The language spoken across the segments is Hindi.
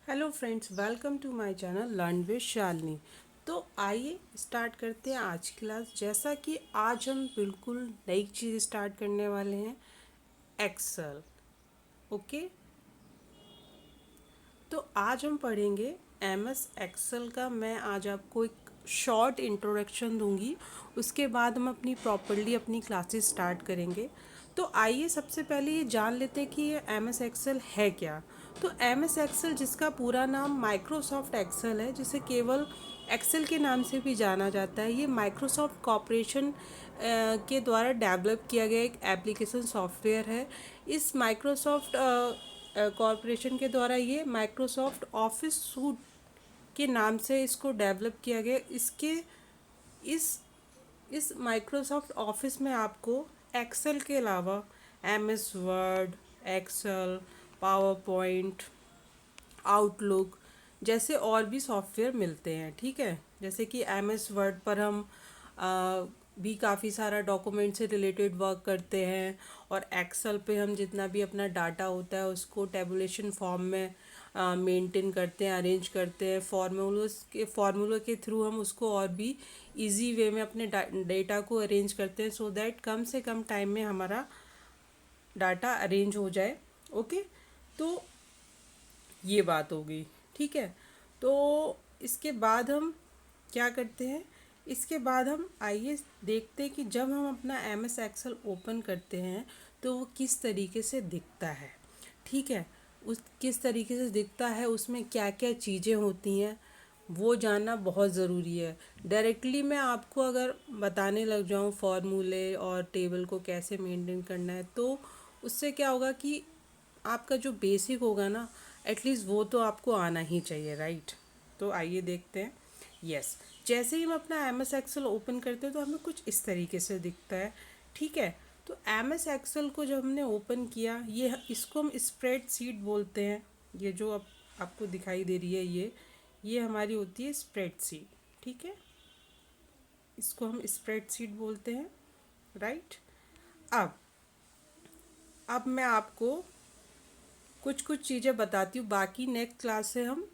Hello friends, welcome to my channel learn with Shalini. तो आइए स्टार्ट करते हैं आज की क्लास। जैसा कि आज हम बिल्कुल नई चीज़ स्टार्ट करने वाले हैं, एक्सेल। ओके, तो आज हम पढ़ेंगे एमएस एक्सेल का। मैं आज आपको एक शॉर्ट इंट्रोडक्शन दूंगी, उसके बाद हम अपनी प्रॉपरली अपनी क्लासेस स्टार्ट करेंगे। तो आइए सबसे पहले ये जान लेते हैं कि ये एमएस एक्सेल है क्या। तो एमएस एक्सेल, जिसका पूरा नाम माइक्रोसॉफ्ट एक्सेल है, जिसे केवल एक्सेल के नाम से भी जाना जाता है, ये माइक्रोसॉफ्ट कॉरपोरेशन के द्वारा डेवलप किया गया एक एप्लीकेशन सॉफ्टवेयर है। इस माइक्रोसॉफ्ट कॉरपोरेशन के द्वारा ये माइक्रोसॉफ्ट ऑफिस सूट के नाम से इसको डेवलप किया गया। इसके इस इस माइक्रोसॉफ्ट ऑफिस में आपको एक्सेल के अलावा MS Word, Excel, PowerPoint, Outlook जैसे और भी सॉफ्टवेयर मिलते हैं। ठीक है, जैसे कि एमएस वर्ड पर हम भी काफ़ी सारा डॉक्यूमेंट से रिलेटेड वर्क करते हैं, और एक्सेल पे हम जितना भी अपना डाटा होता है उसको टेबुलेशन फॉर्म में मेंटेन करते हैं, अरेंज करते हैं। फार्मूलों के थ्रू हम उसको और भी इजी वे में अपने डेटा को अरेंज करते हैं, सो दैट कम से कम टाइम में हमारा डाटा अरेंज हो जाए। ओके, तो ये बात हो गई। ठीक है, तो इसके बाद हम क्या करते हैं, इसके बाद हम आइए देखते हैं कि जब हम अपना एम एस एक्सेल ओपन करते हैं तो वो किस तरीके से दिखता है। ठीक है, उस किस तरीके से दिखता है, उसमें क्या क्या चीज़ें होती हैं, वो जानना बहुत ज़रूरी है। डायरेक्टली मैं आपको अगर बताने लग जाऊँ फॉर्मूले और टेबल को कैसे मेंटेन करना है, तो उससे क्या होगा कि आपका जो बेसिक होगा ना, एटलीस्ट वो तो आपको आना ही चाहिए, राइट। तो आइए देखते हैं। यस, जैसे ही हम अपना एम एस एक्सेल ओपन करते हैं तो हमें कुछ इस तरीके से दिखता है। ठीक है, तो एम एस एक्सेल को जब हमने ओपन किया, ये इसको हम स्प्रेड शीट बोलते हैं। ये जो अब आपको दिखाई दे रही है, ये हमारी होती है स्प्रेड शीट। ठीक है, इसको हम स्प्रेड शीट बोलते हैं, राइट। अब अब मैं आपको कुछ कुछ चीज़ें बताती हूँ, बाकी नेक्स्ट क्लास से हम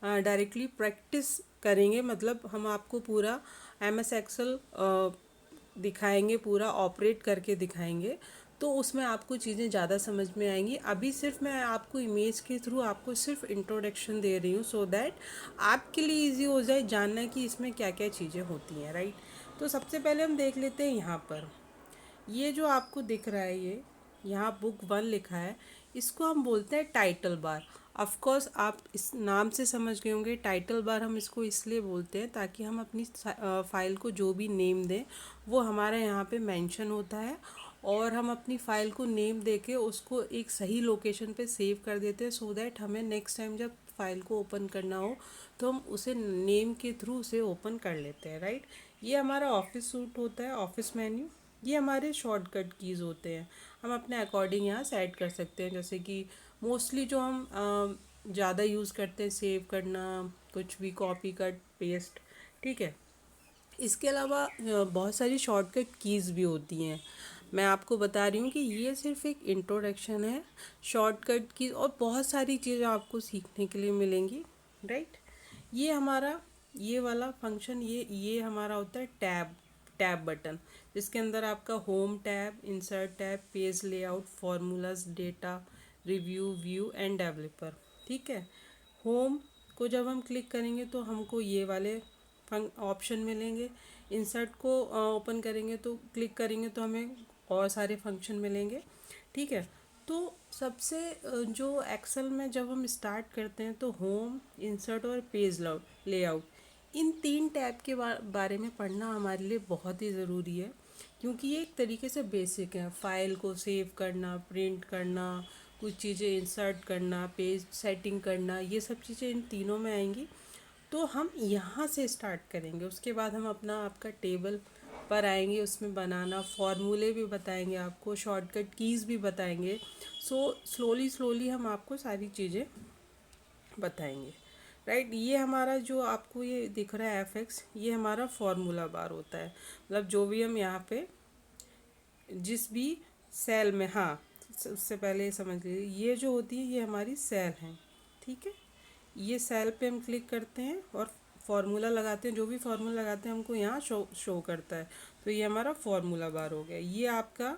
डायरेक्टली प्रैक्टिस करेंगे। मतलब हम आपको पूरा एम एस एक्सेल दिखाएंगे, पूरा ऑपरेट करके दिखाएंगे, तो उसमें आपको चीज़ें ज़्यादा समझ में आएंगी। अभी सिर्फ मैं आपको इमेज के थ्रू आपको सिर्फ इंट्रोडक्शन दे रही हूँ, सो दैट आपके लिए इजी हो जाए जानना कि इसमें क्या क्या चीज़ें होती हैं, राइट। तो सबसे पहले हम देख लेते हैं यहाँ पर, ये जो आपको दिख रहा है, ये यहाँ बुक 1 लिखा है, इसको हम बोलते हैं टाइटल बार। ऑफ कोर्स आप इस नाम से समझ गए होंगे, टाइटल बार हम इसको इसलिए बोलते हैं ताकि हम अपनी फाइल को जो भी नेम दें वो हमारे यहाँ पे मेंशन होता है, और हम अपनी फ़ाइल को नेम देके उसको एक सही लोकेशन पे सेव कर देते हैं, सो दैट हमें नेक्स्ट टाइम जब फाइल को ओपन करना हो तो हम उसे नेम के थ्रू उसे ओपन कर लेते हैं, राइट। ये हमारा ऑफिस सूट होता है, ऑफिस मेन्यू। ये हमारे शॉर्टकट कीज़ होते हैं, हम अपने अकॉर्डिंग यहाँ सेट कर सकते हैं। जैसे कि मोस्टली जो हम ज़्यादा यूज़ करते हैं, सेव करना, कुछ भी कॉपी कट पेस्ट। ठीक है, इसके अलावा बहुत सारी शॉर्टकट कीज़ भी होती हैं। मैं आपको बता रही हूँ कि ये सिर्फ एक इंट्रोडक्शन है शॉर्टकट की, और बहुत सारी चीज़ें आपको सीखने के लिए मिलेंगी, राइट। ये हमारा ये वाला फंक्शन, ये हमारा होता है टैब टैब बटन, जिसके अंदर आपका home tab, insert tab, page layout, formulas, data, review, view end developer. ठीक है, होम को जब हम क्लिक करेंगे तो हमको ये वाले ऑप्शन मिलेंगे। इंसर्ट को ओपन करेंगे तो क्लिक करेंगे तो हमें और सारे फंक्शन मिलेंगे। ठीक है, तो सबसे जो एक्सेल में जब हम स्टार्ट करते हैं तो होम, इंसर्ट और पेज लेआउट, इन 3 टैब के बारे में पढ़ना हमारे लिए बहुत ही ज़रूरी है, क्योंकि ये एक तरीके से बेसिक है। फाइल को सेव करना, प्रिंट करना, कुछ चीज़ें इंसर्ट करना, पेज सेटिंग करना, ये सब चीज़ें इन तीनों में आएंगी। तो हम यहाँ से स्टार्ट करेंगे, उसके बाद हम अपना आपका टेबल पर आएंगे, उसमें बनाना, फॉर्मूले भी बताएंगे आपको, शॉर्टकट कीज़ भी बताएंगे। सो स्लोली स्लोली हम आपको सारी चीज़ें बताएंगे, राइट। ये हमारा जो आपको ये दिख रहा है एफ एक्स, ये हमारा फॉर्मूला बार होता है। मतलब जो भी हम यहाँ पे जिस भी सेल में, हाँ, उससे पहले ये समझ लीजिए, ये जो होती है ये हमारी सेल हैं। ठीक है, ये सेल पे हम क्लिक करते हैं और फार्मूला लगाते हैं, जो भी फार्मूला लगाते हैं हमको यहाँ शो करता है। तो ये हमारा फार्मूला बार हो गया। ये आपका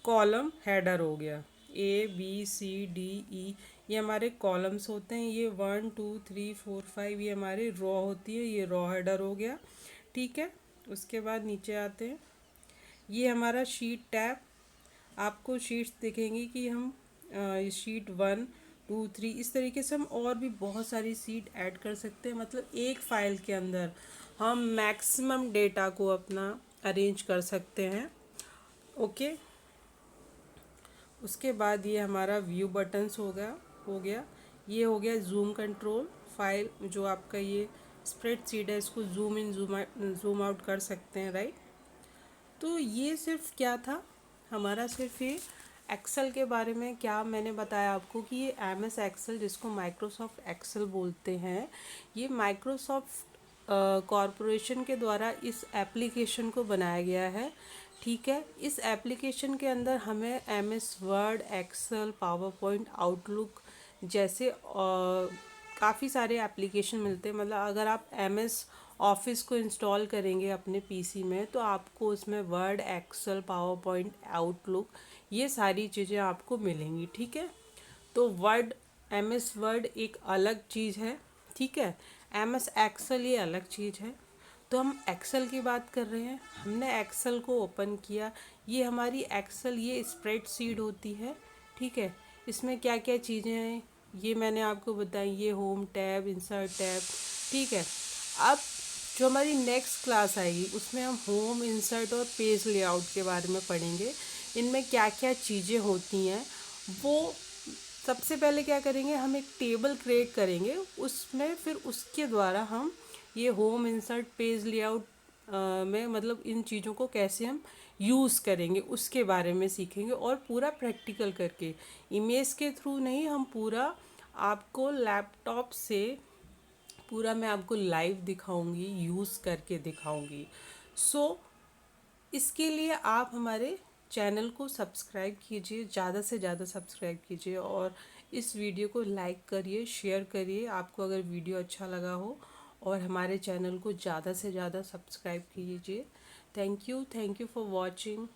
कॉलम हेडर हो गया, ABCDE ये हमारे कॉलम्स होते हैं। ये 1 2 3 4 5 ये हमारी रॉ होती है, ये रॉ हेडर हो गया। ठीक है, उसके बाद नीचे आते हैं, ये हमारा शीट टैब। आपको शीट्स दिखेंगी कि हम शीट 1 2 3 इस तरीके से हम और भी बहुत सारी शीट ऐड कर सकते हैं। मतलब एक फाइल के अंदर हम मैक्सिमम डेटा को अपना अरेंज कर सकते हैं। ओके, उसके बाद ये हमारा व्यू बटन्स हो गया। ये हो गया जूम कंट्रोल। फाइल जो आपका ये स्प्रेडशीट है, इसको जूम इन जूम आउट कर सकते हैं, राइट। तो ये सिर्फ क्या था हमारा, सिर्फ ये एक्सेल के बारे में क्या मैंने बताया आपको कि ये MS एक्सेल, जिसको माइक्रोसॉफ्ट एक्सेल बोलते हैं, ये माइक्रोसॉफ्ट कॉरपोरेशन के द्वारा इस एप्लीकेशन को बनाया गया है। ठीक है, इस एप्लीकेशन के अंदर हमें MS Word, Excel, PowerPoint, Outlook जैसे काफ़ी सारे एप्लीकेशन मिलते हैं। मतलब अगर आप MS ऑफिस को इंस्टॉल करेंगे अपने PC में, तो आपको उसमें Word, Excel, PowerPoint, Outlook ये सारी चीज़ें आपको मिलेंगी। ठीक है, तो वर्ड, MS वर्ड एक अलग चीज़ है। ठीक है, MS एक्सेल ये अलग चीज़ है। तो हम एक्सेल की बात कर रहे हैं। हमने एक्सेल को ओपन किया, ये हमारी एक्सेल ये स्प्रेडशीट होती है। ठीक है, इसमें क्या क्या चीज़ें हैं ये मैंने आपको बताई, ये होम टैब, इंसर्ट टैब। ठीक है, अब जो हमारी नेक्स्ट क्लास आएगी उसमें हम होम, इंसर्ट और पेज लेआउट के बारे में पढ़ेंगे। इनमें क्या क्या चीज़ें होती हैं वो सबसे पहले क्या करेंगे, हम एक टेबल क्रिएट करेंगे, उसमें फिर उसके द्वारा हम ये होम, इंसर्ट, पेज लेआउट में मतलब इन चीज़ों को कैसे हम यूज़ करेंगे उसके बारे में सीखेंगे। और पूरा प्रैक्टिकल करके, इमेज के थ्रू नहीं, हम पूरा आपको लैपटॉप से पूरा मैं आपको लाइव दिखाऊंगी, यूज़ करके दिखाऊंगी। सो इसके लिए आप हमारे चैनल को सब्सक्राइब कीजिए, ज़्यादा से ज़्यादा सब्सक्राइब कीजिए और इस वीडियो को लाइक करिए, शेयर करिए आपको अगर वीडियो अच्छा लगा हो, और हमारे चैनल को ज़्यादा से ज़्यादा सब्सक्राइब कीजिए। Thank you for watching.